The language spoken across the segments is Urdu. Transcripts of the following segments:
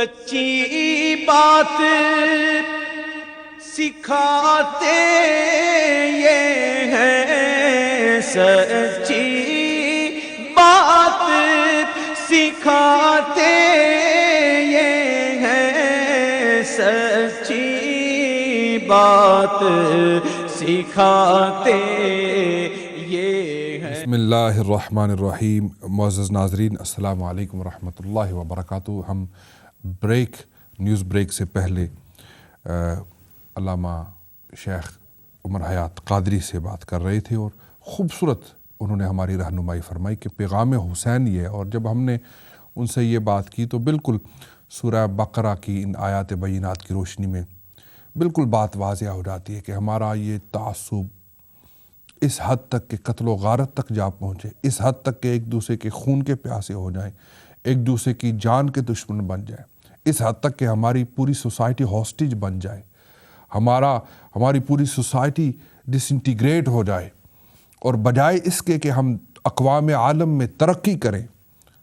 سچی بات سکھاتے یہ ہیں، سچی بات سکھاتے یہ ہیں، سچی بات سکھاتے یہ ہیں۔ بسم اللہ الرحمن الرحیم۔ معزز ناظرین، السلام علیکم ورحمۃ اللہ وبرکاتہ۔ ہم نیوز بریک سے پہلے علامہ شیخ عمر حیات قادری سے بات کر رہے تھے اور خوبصورت انہوں نے ہماری رہنمائی فرمائی کہ پیغام حسین یہ ہے، اور جب ہم نے ان سے یہ بات کی تو بالکل سورہ بقرہ کی ان آیات بینات کی روشنی میں بالکل بات واضح ہو جاتی ہے کہ ہمارا یہ تعصب اس حد تک کہ قتل و غارت تک جا پہنچے، اس حد تک کہ ایک دوسرے کے خون کے پیاسے ہو جائیں، ایک دوسرے کی جان کے دشمن بن جائیں، اس حد تک کہ ہماری پوری سوسائٹی ہاسٹیج بن جائے، ہماری پوری سوسائٹی ڈس انٹیگریٹ ہو جائے، اور بجائے اس کے کہ ہم اقوام عالم میں ترقی کریں،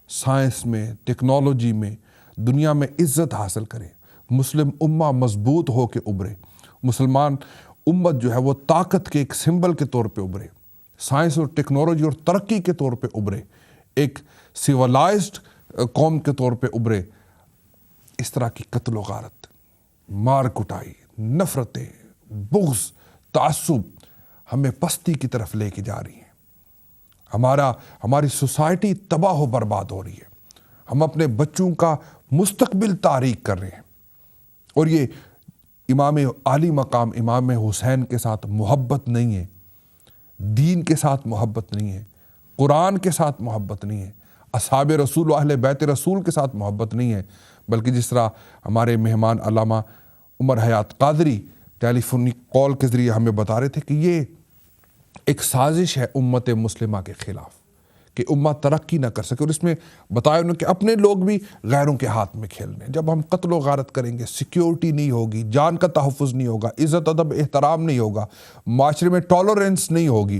سائنس میں، ٹیکنالوجی میں، دنیا میں عزت حاصل کریں، مسلم امہ مضبوط ہو کے ابھرے، مسلمان امت جو ہے وہ طاقت کے ایک سمبل کے طور پہ ابھرے، سائنس اور ٹیکنالوجی اور ترقی کے طور پہ ابھرے، ایک سیولائزڈ قوم کے طور پہ ابھرے، اس طرح کی قتل و غارت، مار کٹائی، نفرتیں، بغض، تعصب ہمیں پستی کی طرف لے کے جا رہی ہیں۔ ہماری سوسائٹی تباہ و برباد ہو رہی ہے، ہم اپنے بچوں کا مستقبل تاریک کر رہے ہیں، اور یہ امام عالی مقام امام حسین کے ساتھ محبت نہیں ہے، دین کے ساتھ محبت نہیں ہے، قرآن کے ساتھ محبت نہیں ہے، اصحاب رسول و اہل بیت رسول کے ساتھ محبت نہیں ہے، بلکہ جس طرح ہمارے مہمان علامہ عمر حیات قادری ٹیلی فونک کال کے ذریعے ہمیں بتا رہے تھے کہ یہ ایک سازش ہے امت مسلمہ کے خلاف کہ امت ترقی نہ کر سکے، اور اس میں بتایا انہوں نے کہ اپنے لوگ بھی غیروں کے ہاتھ میں کھیل رہے ہیں۔ جب ہم قتل و غارت کریں گے، سیکیورٹی نہیں ہوگی، جان کا تحفظ نہیں ہوگا، عزت ادب احترام نہیں ہوگا، معاشرے میں ٹالرنس نہیں ہوگی،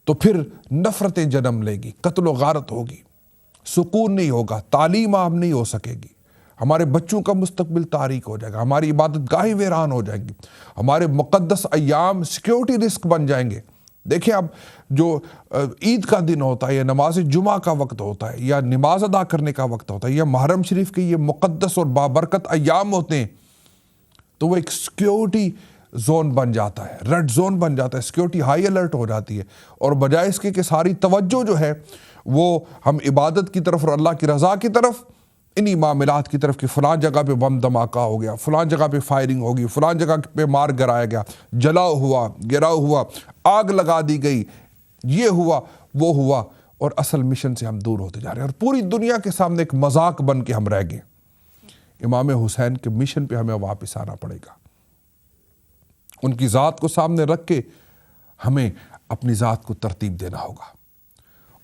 تو پھر نفرتیں جنم لے گی، قتل و غارت ہوگی، سکون نہیں ہوگا، تعلیم عام نہیں ہو سکے گی، ہمارے بچوں کا مستقبل تاریک ہو جائے گا، ہماری عبادت گاہیں ویران ہو جائیں گی، ہمارے مقدس ایام سیکیورٹی رسک بن جائیں گے۔ دیکھیں، اب جو عید کا دن ہوتا ہے یا نماز جمعہ کا وقت ہوتا ہے یا نماز ادا کرنے کا وقت ہوتا ہے یا محرم شریف کے یہ مقدس اور بابرکت ایام ہوتے ہیں، تو وہ ایک سیکیورٹی زون بن جاتا ہے، ریڈ زون بن جاتا ہے، سیکیورٹی ہائی الرٹ ہو جاتی ہے، اور بجائے اس کے کہ ساری توجہ جو ہے وہ ہم عبادت کی طرف اور اللہ کی رضا کی طرف، انہی معاملات کی طرف کہ فلاں جگہ پہ بم دھماکہ ہو گیا، فلاں جگہ پہ فائرنگ ہوگی، فلاں جگہ پہ مار گرایا گیا، جلاؤ ہوا، گراؤ ہوا، آگ لگا دی گئی، یہ ہوا وہ ہوا، اور اصل مشن سے ہم دور ہوتے جا رہے ہیں، اور پوری دنیا کے سامنے ایک مذاق بن کے ہم رہ گئے۔ امام حسین کے مشن پہ ہمیں واپس آنا پڑے گا، ان کی ذات کو سامنے رکھ کے ہمیں اپنی ذات کو ترتیب دینا ہوگا۔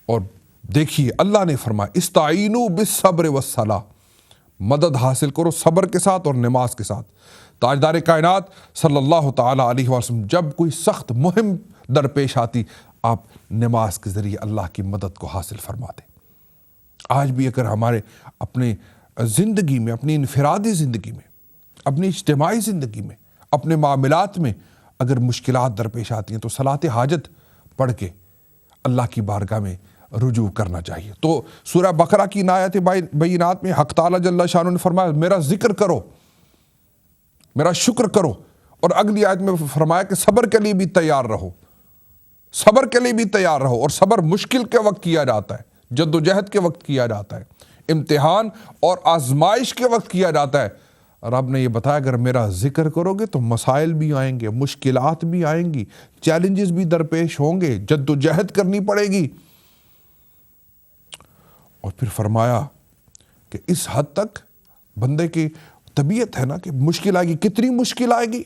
اور دیکھیے، اللہ نے فرمایا استعینوا بالصبر والصلاۃ، مدد حاصل کرو صبر کے ساتھ اور نماز کے ساتھ۔ تاجدار کائنات صلی اللہ تعالیٰ علیہ وسلم جب کوئی سخت مہم درپیش آتی، آپ نماز کے ذریعے اللہ کی مدد کو حاصل فرماتے۔ آج بھی اگر ہمارے اپنے زندگی میں، اپنی انفرادی زندگی میں، اپنی اجتماعی زندگی میں، اپنے معاملات میں اگر مشکلات درپیش آتی ہیں تو صلاۃ حاجت پڑھ کے اللہ کی بارگاہ میں رجوع کرنا چاہیے۔ تو سورہ بقرہ کی آیات بینات میں حق تعالیٰ جل شانہ نے فرمایا میرا ذکر کرو، میرا شکر کرو، اور اگلی آیت میں فرمایا کہ صبر کے لیے بھی تیار رہو، صبر کے لیے بھی تیار رہو، اور صبر مشکل کے وقت کیا جاتا ہے، جد و جہد کے وقت کیا جاتا ہے، امتحان اور آزمائش کے وقت کیا جاتا ہے۔ رب نے یہ بتایا اگر میرا ذکر کرو گے تو مسائل بھی آئیں گے، مشکلات بھی آئیں گی، چیلنجز بھی درپیش ہوں گے، جد و جہد کرنی پڑے گی۔ اور پھر فرمایا کہ اس حد تک بندے کی طبیعت ہے نا کہ مشکل آئے گی، کتنی مشکل آئے گی،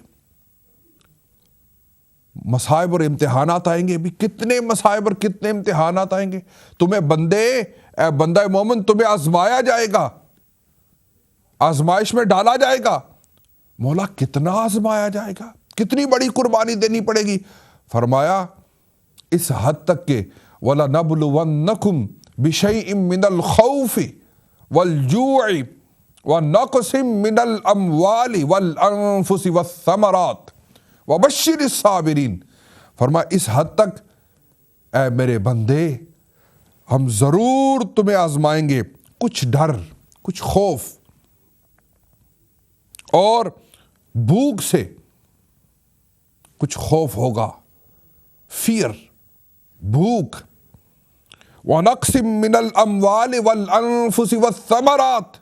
مصائب اور امتحانات آئیں گے، بھی کتنے مصائب اور کتنے امتحانات آئیں گے، تمہیں اے بندہ مومن تمہیں آزمایا جائے گا، آزمائش میں ڈالا جائے گا۔ مولا کتنا آزمایا جائے گا، کتنی بڑی قربانی دینی پڑے گی؟ فرمایا اس حد تک کہ وَلَنَبْلُوَنَّكُمْ بِشَيْءٍ مِّنَ الْخَوْفِ وَالْجُوعِ وَنَقْصٍ مِّنَ الْأَمْوَالِ وَالْأَنفُسِ وَالثَّمَرَاتِ وَبَشِّرِ الصَّابِرِينَ۔ فرمایا اس حد تک اے میرے بندے ہم ضرور تمہیں آزمائیں گے، کچھ ڈر، کچھ خوف اور بھوک سے کچھ خوف ہوگا، فیئر، بھوک۔ وَنَقْصٍ مِّنَ الْأَمْوَالِ وَالْأَنفُسِ وَالثَّمَرَاتِ،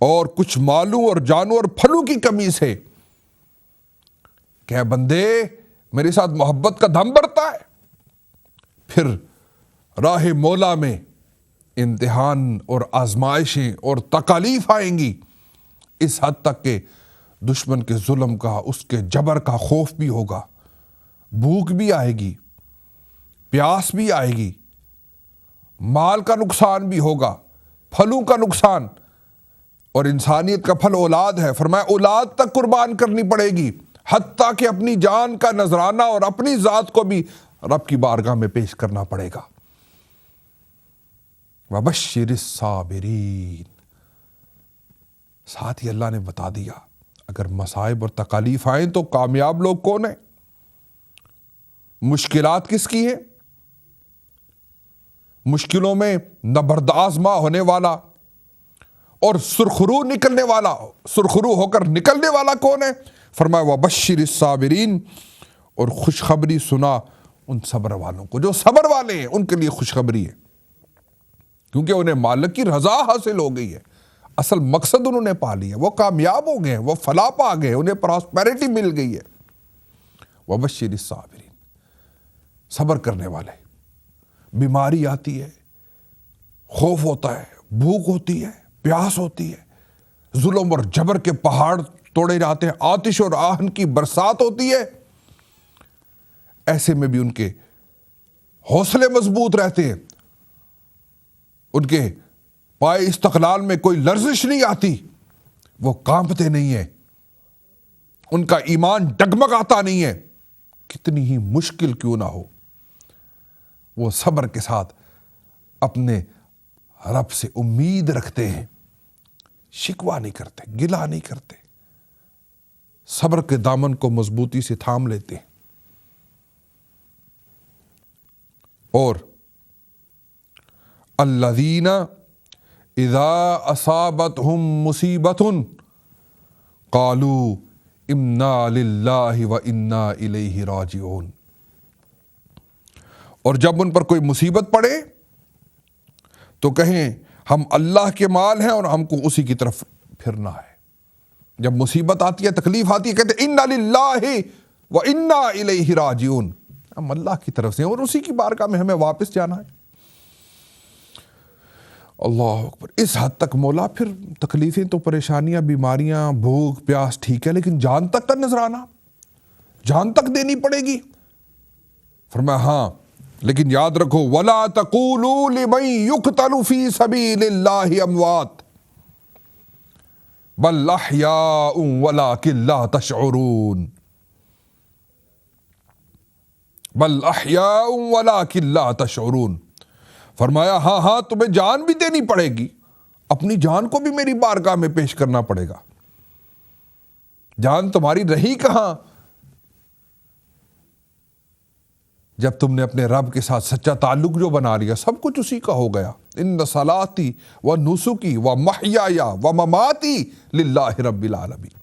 اور کچھ مالوں اور جانوں اور پھلوں کی کمی سے کہ بندے میرے ساتھ محبت کا دم بڑھتا ہے، پھر راہ مولا میں امتحان اور آزمائشیں اور تکالیف آئیں گی، اس حد تک کہ دشمن کے ظلم کا، اس کے جبر کا خوف بھی ہوگا، بھوک بھی آئے گی، پیاس بھی آئے گی، مال کا نقصان بھی ہوگا، پھلوں کا نقصان، اور انسانیت کا پھل اولاد ہے، فرمایا اولاد تک قربان کرنی پڑے گی، حتیٰ کہ اپنی جان کا نذرانہ اور اپنی ذات کو بھی رب کی بارگاہ میں پیش کرنا پڑے گا۔ وَبَشِّرِ الصَّابِرِينَ، ساتھ ہی اللہ نے بتا دیا اگر مصائب اور تکالیف آئیں تو کامیاب لوگ کون ہیں، مشکلات کس کی ہیں، مشکلوں میں نبردآزما ہونے والا اور سرخرو نکلنے والا، سرخرو ہو کر نکلنے والا کون ہے؟ فرمایا وَبَشِّرِ الصَّابِرِينَ، اور خوشخبری سنا ان صبر والوں کو، جو صبر والے ہیں ان کے لیے خوشخبری ہے، کیونکہ انہیں مالک کی رضا حاصل ہو گئی ہے، اصل مقصد انہوں نے پا لیا، وہ کامیاب ہو گئے، وہ فلاح پا گئے، انہیں پراسپیرٹی مل گئی ہے۔ وَبَشِّرِ الصَّابِرِينَ، صبر کرنے والے، بیماری آتی ہے، خوف ہوتا ہے، بھوک ہوتی ہے، پیاس ہوتی ہے، ظلم اور جبر کے پہاڑ توڑے جاتے ہیں، آتش اور آہن کی برسات ہوتی ہے، ایسے میں بھی ان کے حوصلے مضبوط رہتے ہیں، ان کے پائے استقلال میں کوئی لرزش نہیں آتی، وہ کانپتے نہیں ہیں، ان کا ایمان ڈگمگاتا نہیں ہے، کتنی ہی مشکل کیوں نہ ہو، وہ صبر کے ساتھ اپنے رب سے امید رکھتے ہیں، شکوہ نہیں کرتے، گلہ نہیں کرتے، صبر کے دامن کو مضبوطی سے تھام لیتے ہیں۔ اور الذین اذا اصابتہم مصیبۃ قالوا انا للہ وانا الیہ راجعون، اور جب ان پر کوئی مصیبت پڑے تو کہیں ہم اللہ کے مال ہیں اور ہم کو اسی کی طرف پھرنا ہے۔ جب مصیبت آتی ہے، تکلیف آتی ہے، کہتے ہیں انا للہ وانا الیہ راجعون، ہم اللہ کی طرف سے ہیں اور اسی کی بارگاہ میں ہمیں واپس جانا ہے۔ اللہ اکبر، اس حد تک مولا پھر تکلیفیں تو پریشانیاں، بیماریاں، بھوک پیاس ٹھیک ہے، لیکن جان تک کا نذرانہ، جان تک دینی پڑے گی۔ فرمایا ہاں، لیکن یاد رکھو وَلَا تَقُولُوا لِمَن يُقْتَلُ فِي سَبِيلِ اللَّهِ أَمْوَاتٌ بَلْ أَحْيَاءٌ وَلَٰكِن لَّا تَشْعُرُونَ، بَلْ أَحْيَاءٌ وَلَٰكِن لَّا تَشْعُرُونَ، فرمایا ہاں ہاں تمہیں جان بھی دینی پڑے گی، اپنی جان کو بھی میری بارگاہ میں پیش کرنا پڑے گا۔ جان تمہاری رہی کہاں جب تم نے اپنے رب کے ساتھ سچا تعلق جو بنا لیا، سب کچھ اسی کا ہو گیا۔ ان صلاتی و نسکی و محیای و مماتی للہ رب العالمین،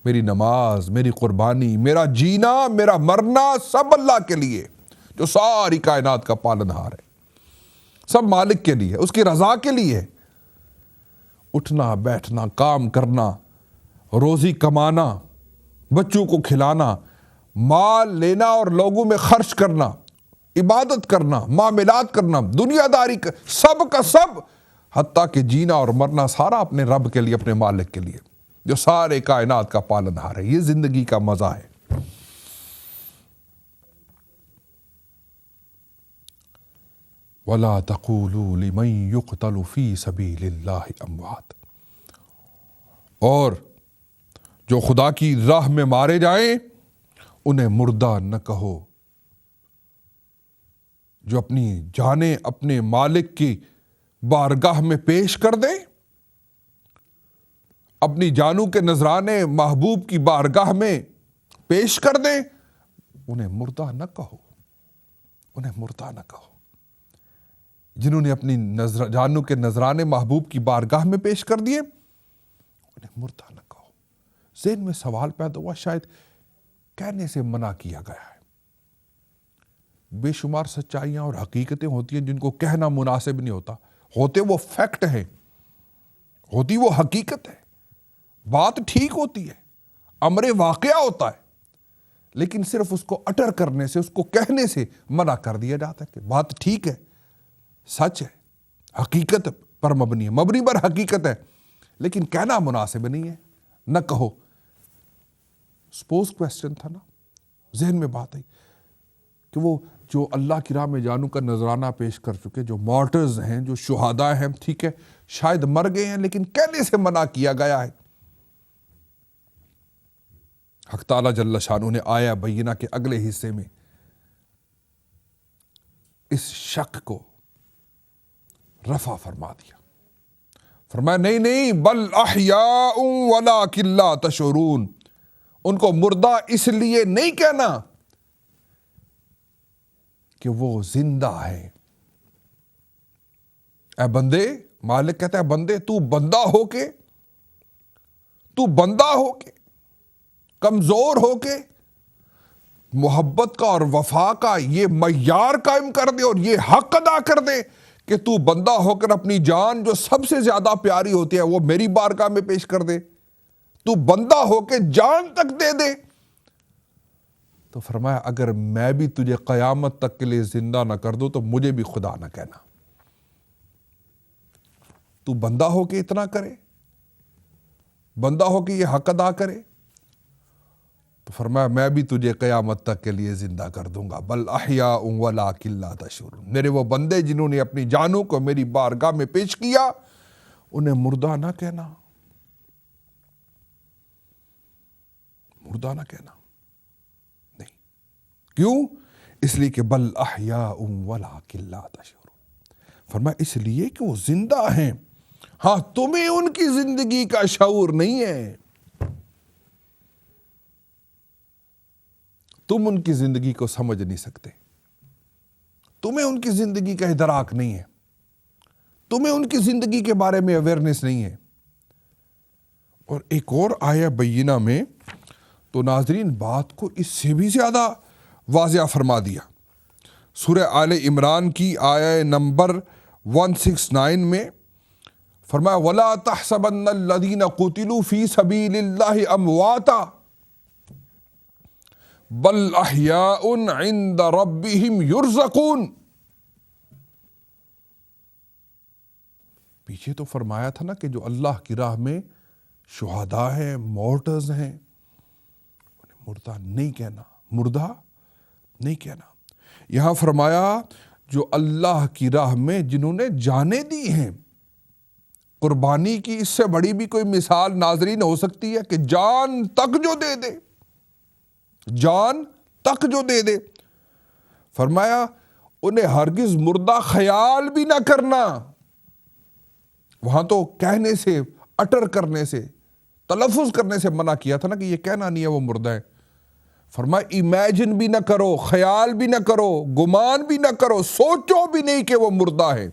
میری نماز، میری قربانی، میرا جینا، میرا مرنا سب اللہ کے لیے، جو ساری کائنات کا پالنہار ہے، سب مالک کے لیے، اس کی رضا کے لیے، اٹھنا بیٹھنا، کام کرنا، روزی کمانا، بچوں کو کھلانا، مال لینا اور لوگوں میں خرچ کرنا، عبادت کرنا، معاملات کرنا، دنیا داری سب کا سب، حتیٰ کہ جینا اور مرنا سارا اپنے رب کے لیے، اپنے مالک کے لیے، جو سارے کائنات کا پالنہار ہے۔ یہ زندگی کا مزہ ہے۔ وَلَا تَقُولُوا لِمَن يُقْتَلُ فِي سَبِيلِ اللَّهِ أَمْوَاتٌ، اور جو خدا کی راہ میں مارے جائیں انہیں مردہ نہ کہو، جو اپنی جانیں اپنے مالک کی بارگاہ میں پیش کر دیں اپنی جانوں کے نذرانے محبوب کی بارگاہ میں پیش کر دیں، انہیں مردہ نہ کہو، انہیں مردہ نہ کہو۔ جنہوں نے اپنی جانوں کے نذرانے محبوب کی بارگاہ میں پیش کر دیے، انہیں مردہ نہ کہو۔ ذہن میں سوال پیدا ہوا، شاید کہنے سے منع کیا گیا ہے۔ بے شمار سچائیاں اور حقیقتیں ہوتی ہیں جن کو کہنا مناسب نہیں ہوتا، ہوتے وہ فیکٹ ہیں، ہوتی وہ حقیقت ہے، بات ٹھیک ہوتی ہے، امر واقعہ ہوتا ہے، لیکن صرف اس کو اٹر کرنے سے، اس کو کہنے سے منع کر دیا جاتا ہے کہ بات ٹھیک ہے، سچ ہے، حقیقت پر مبنی ہے، مبنی پر حقیقت ہے، لیکن کہنا مناسب نہیں ہے، نہ کہو۔ سپوز کویسچن تھا نا، ذہن میں بات آئی کہ وہ جو اللہ کی راہ میں جانوں کا نذرانہ پیش کر چکے، جو مارٹرز ہیں، جو شہداء ہیں، ٹھیک ہے، شاید مر گئے ہیں لیکن کہنے سے منع کیا گیا ہے۔ حق تعالیٰ جل شانہ نے آیا بینہ کے اگلے حصے میں اس شک کو رفع فرما دیا، فرمایا نہیں نہیں، بل احیاء ولکن لا تشعرون، ان کو مردہ اس لیے نہیں کہنا کہ وہ زندہ ہے۔ اے بندے، مالک کہتا ہے بندے، تو بندہ ہو کے کمزور ہو کے محبت کا اور وفا کا یہ معیار قائم کر دے اور یہ حق ادا کر دے کہ تو بندہ ہو کر اپنی جان جو سب سے زیادہ پیاری ہوتی ہے وہ میری بارگاہ میں پیش کر دے، تو بندہ ہو کے جان تک دے دے۔ تو فرمایا اگر میں بھی تجھے قیامت تک کے لیے زندہ نہ کر دوں تو مجھے بھی خدا نہ کہنا۔ تو بندہ ہو کے اتنا کرے، بندہ ہو کے یہ حق ادا کرے، تو فرمایا میں بھی تجھے قیامت تک کے لیے زندہ کر دوں گا۔ بل احیاء ولکن لا تشعرون، میرے وہ بندے جنہوں نے اپنی جانوں کو میری بارگاہ میں پیش کیا، انہیں مردہ نہ کہنا، مردہ نہ کہنا، نہیں۔ کیوں؟ اس لیے کہ بل احیاء ولکن لا تشعرون، فرمایا اس لیے کہ وہ زندہ ہیں، ہاں تمہیں ان کی زندگی کا شعور نہیں ہے، تم ان کی زندگی کو سمجھ نہیں سکتے، تمہیں ان کی زندگی کا ادراک نہیں ہے، تمہیں ان کی زندگی کے بارے میں اویئرنس نہیں ہے۔ اور ایک اور آیہ بینہ میں تو ناظرین بات کو اس سے بھی زیادہ واضح فرما دیا۔ سورہ آل عمران کی آیہ نمبر 169 میں فرمایا وَلَا تَحْسَبَنَّ الَّذِينَ قُتِلُوا فِي سَبِيلِ اللَّهِ أَمْوَاتًا بل احیاء عند ربهم یرزقون۔ پیچھے تو فرمایا تھا نا کہ جو اللہ کی راہ میں شہداء ہیں، مارٹرز ہیں، انہیں مردہ نہیں کہنا، مردہ نہیں کہنا۔ یہاں فرمایا جو اللہ کی راہ میں جنہوں نے جانیں دی ہیں، قربانی کی اس سے بڑی بھی کوئی مثال ناظرین ہو سکتی ہے کہ جان تک جو دے دے، جان تک جو دے دے، فرمایا انہیں ہرگز مردہ خیال بھی نہ کرنا۔ وہاں تو کہنے سے، اٹر کرنے سے، تلفظ کرنے سے منع کیا تھا نا کہ یہ کہنا نہیں ہے وہ مردہ ہے۔ فرمایا امیجن بھی نہ کرو، خیال بھی نہ کرو، گمان بھی نہ کرو، سوچو بھی نہیں کہ وہ مردہ ہے۔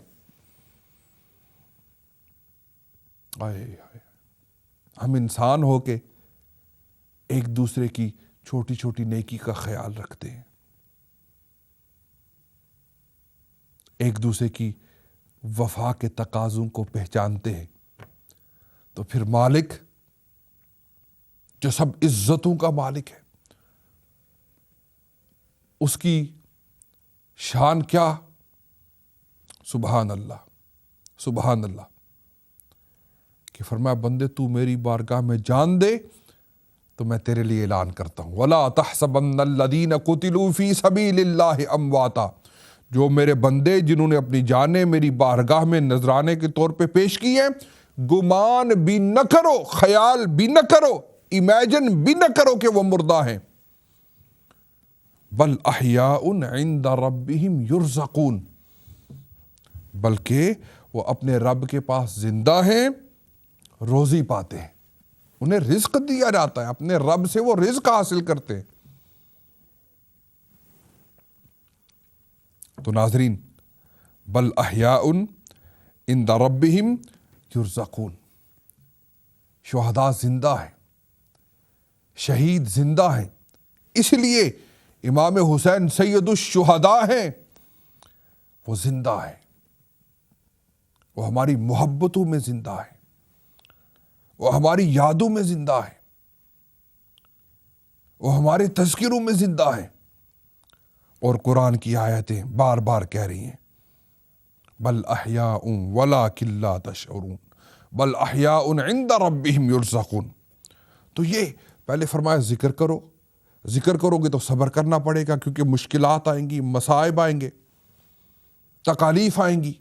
ہم انسان ہو کے ایک دوسرے کی چھوٹی چھوٹی نیکی کا خیال رکھتے ہیں، ایک دوسرے کی وفا کے تقاضوں کو پہچانتے ہیں، تو پھر مالک جو سب عزتوں کا مالک ہے، اس کی شان کیا؟ سبحان اللہ، سبحان اللہ، کہ فرمایا بندے تو میری بارگاہ میں جان دے تو میں تیرے لیے اعلان کرتا ہوں وَلَا تَحْسَبَنَّ الَّذِينَ قُتِلُوا فِي سَبِيلِ اللَّهِ أَمْوَاتًا، جو میرے بندے جنہوں نے اپنی جانیں میری بارگاہ میں نذرانے کے طور پہ پیش کی ہیں، گمان بھی نہ کرو، خیال بھی نہ کرو، امیجن بھی نہ کرو کہ وہ مردہ ہیں، بل احیاء عند ربهم یرزقون، بلکہ وہ اپنے رب کے پاس زندہ ہیں، روزی پاتے ہیں، انہیں رزق دیا جاتا ہے، اپنے رب سے وہ رزق حاصل کرتے ہیں۔ تو ناظرین، بل احیاء عند ربہم یرزقون، شہداء زندہ ہیں، شہید زندہ ہیں، اس لیے امام حسین سید الشہداء ہیں، وہ زندہ ہیں، وہ ہماری محبتوں میں زندہ ہیں، وہ ہماری یادوں میں زندہ ہیں، وہ ہمارے تذکروں میں زندہ ہیں۔ اور قرآن کی آیتیں بار بار کہہ رہی ہیں بل احیاء ولکن لا تشعرون بل احیاء عند ربہم یرزقون۔ تو یہ پہلے فرمایا ذکر کرو، ذکر کرو گے تو صبر کرنا پڑے گا، کیونکہ مشکلات آئیں گی، مصائب آئیں گے، تکالیف آئیں گی۔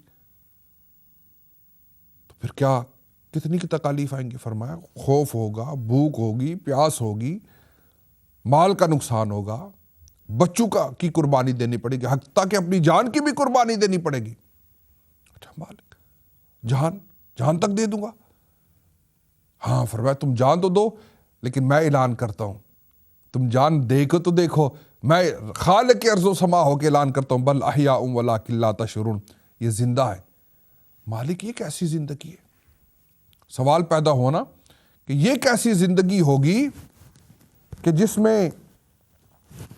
تو پھر کیا، کتنی کی تکالیف آئیں گی؟ فرمایا خوف ہوگا، بھوک ہوگی، پیاس ہوگی، مال کا نقصان ہوگا، بچوں کی قربانی دینی پڑے گی، حتیٰ کہ اپنی جان کی بھی قربانی دینی پڑے گی۔ اچھا مالک، جان تک دے دوں گا؟ ہاں، فرمایا تم جان تو دو، لیکن میں اعلان کرتا ہوں، تم جان دے کے تو دیکھو، میں خالق ارض و سما ہو کے اعلان کرتا ہوں بل احیاء ولکن لا تشعرون، یہ زندہ ہے۔ مالک، یہ کیسی زندگی ہے؟ سوال پیدا ہونا کہ یہ کیسی زندگی ہوگی کہ جس میں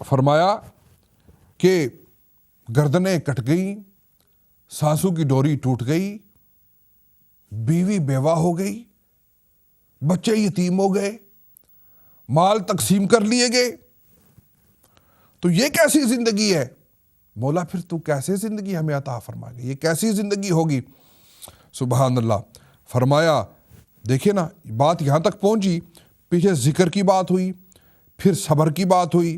فرمایا کہ گردنیں کٹ گئیں، سانسوں کی ڈوری ٹوٹ گئی، بیوی بیوہ ہو گئی، بچے یتیم ہو گئے، مال تقسیم کر لیے گئے۔ تو یہ کیسی زندگی ہے؟ مولا پھر تو کیسے زندگی ہمیں عطا فرمائے گا؟ یہ کیسی زندگی ہوگی؟ سبحان اللہ۔ فرمایا دیکھیں نا، بات یہاں تک پہنچی، پیچھے ذکر کی بات ہوئی، پھر صبر کی بات ہوئی،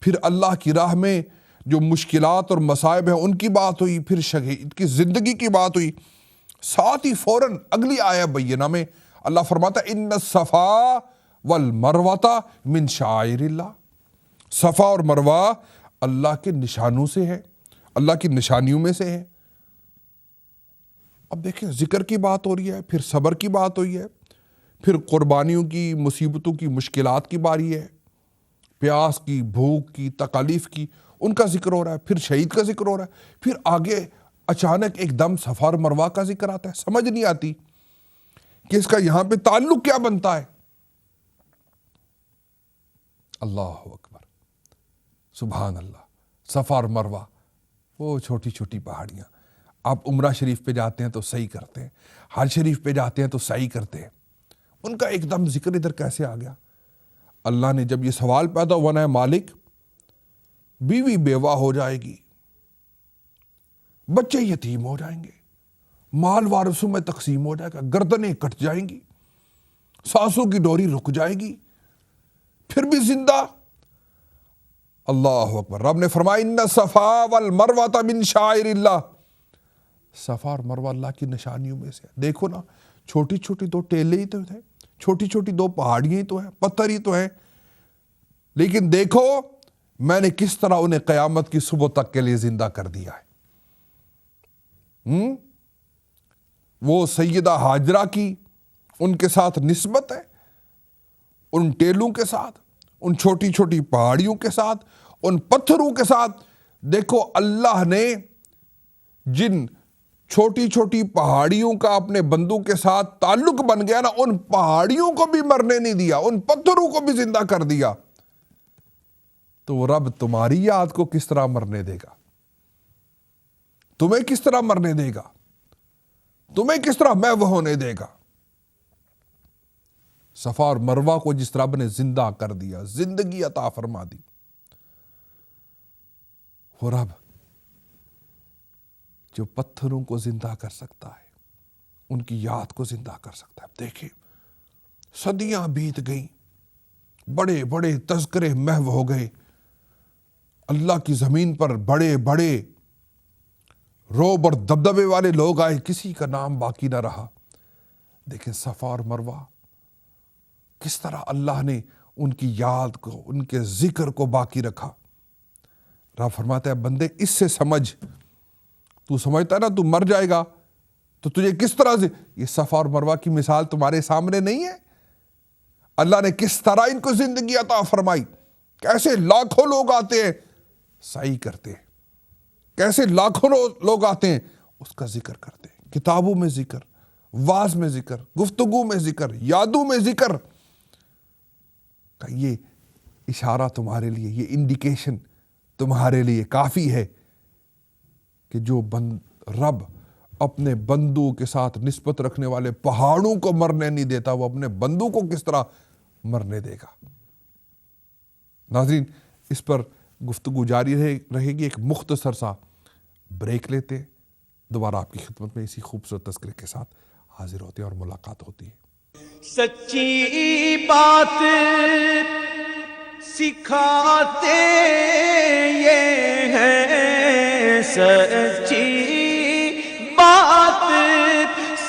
پھر اللہ کی راہ میں جو مشکلات اور مصائب ہیں ان کی بات ہوئی، پھر شہید کی زندگی کی بات ہوئی، ساتھ ہی فوراً اگلی آیہ بینہ میں اللہ فرماتا ہے ان الصفا والمروۃ من شعائر اللہ، صفا اور مروہ اللہ کے نشانوں سے ہے، اللہ کی نشانیوں میں سے ہے۔ اب دیکھیں، ذکر کی بات ہو رہی ہے، پھر صبر کی بات ہوئی ہے، پھر قربانیوں کی، مصیبتوں کی، مشکلات کی باری ہے، پیاس کی، بھوک کی، تکالیف کی، ان کا ذکر ہو رہا ہے، پھر شہید کا ذکر ہو رہا ہے، پھر آگے اچانک ایک دم صفا اور مروہ کا ذکر آتا ہے۔ سمجھ نہیں آتی کہ اس کا یہاں پہ تعلق کیا بنتا ہے۔ اللہ اکبر، سبحان اللہ۔ صفا اور مروہ، وہ چھوٹی چھوٹی پہاڑیاں، آپ عمرہ شریف پہ جاتے ہیں تو سعی کرتے ہیں، حج شریف پہ جاتے ہیں تو سعی کرتے ہیں، ان کا ایک دم ذکر ادھر کیسے آ گیا؟ اللہ نے جب یہ سوال پیدا ہوا نا، مالک بیوی بیوہ ہو جائے گی، بچے یتیم ہو جائیں گے، مال وارثوں میں تقسیم ہو جائے گا، گردنیں کٹ جائیں گی، سانسوں کی ڈوری رک جائے گی، پھر بھی زندہ۔ اللہ اکبر۔ رب نے فرمایا ان الصفا والمروۃ من شعائر اللہ، صفا اور مروہ اللہ کی نشانیوں میں سے۔ دیکھو نا، چھوٹی چھوٹی دو ٹیلے ہی تو ہیں، چھوٹی چھوٹی دو پہاڑیاں ہی تو ہیں، پتھر ہی تو ہیں، لیکن دیکھو میں نے کس طرح انہیں قیامت کی صبح تک کے لیے زندہ کر دیا ہے۔ وہ سیدہ ہاجرہ کی ان کے ساتھ نسبت ہے، ان ٹیلوں کے ساتھ، ان چھوٹی چھوٹی پہاڑیوں کے ساتھ، ان پتھروں کے ساتھ۔ دیکھو اللہ نے جن چھوٹی چھوٹی پہاڑیوں کا اپنے بندوں کے ساتھ تعلق بن گیا نا، ان پہاڑیوں کو بھی مرنے نہیں دیا، ان پتھروں کو بھی زندہ کر دیا۔ تو وہ رب تمہاری یاد کو کس طرح مرنے دے گا؟ تمہیں کس طرح مرنے دے گا؟ تمہیں کس طرح محو ہونے دے گا؟ صفا اور مروہ کو جس طرح رب نے زندہ کر دیا، زندگی عطا فرما دی، وہ رب جو پتھروں کو زندہ کر سکتا ہے، ان کی یاد کو زندہ کر سکتا ہے۔ دیکھیں، صدیاں بیت گئیں، بڑے بڑے تذکرے محو ہو گئے، اللہ کی زمین پر بڑے بڑے روب اور دبدبے والے لوگ آئے، کسی کا نام باقی نہ رہا۔ دیکھیں صفا اور مروہ کس طرح اللہ نے ان کی یاد کو، ان کے ذکر کو باقی رکھا۔ رب فرماتا ہے بندے اس سے سمجھ، تو سمجھتا ہے نا تو مر جائے گا، تو تجھے کس طرح سے یہ صفا اور مروہ کی مثال تمہارے سامنے نہیں ہے؟ اللہ نے کس طرح ان کو زندگی عطا فرمائی، کیسے لاکھوں لوگ آتے ہیں سعی کرتے ہیں، کیسے لاکھوں لوگ آتے ہیں اس کا ذکر کرتے ہیں، کتابوں میں ذکر، واعظ میں ذکر، گفتگو میں ذکر، یادوں میں ذکر. کہ یہ اشارہ تمہارے لیے، یہ انڈیکیشن تمہارے لیے کافی ہے کہ جو رب اپنے بندوں کے ساتھ نسبت رکھنے والے پہاڑوں کو مرنے نہیں دیتا، وہ اپنے بندوں کو کس طرح مرنے دے گا. ناظرین، اس پر گفتگو جاری رہے گی. ایک مختصر سا بریک لیتے، دوبارہ آپ کی خدمت میں اسی خوبصورت تذکرے کے ساتھ حاضر ہوتے ہیں اور ملاقات ہوتی ہے. سچی بات سکھاتے یہ ہیں، سچی بات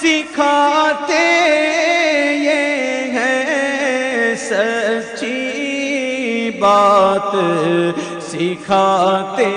سکھاتے یہ ہیں، سچی بات سکھاتے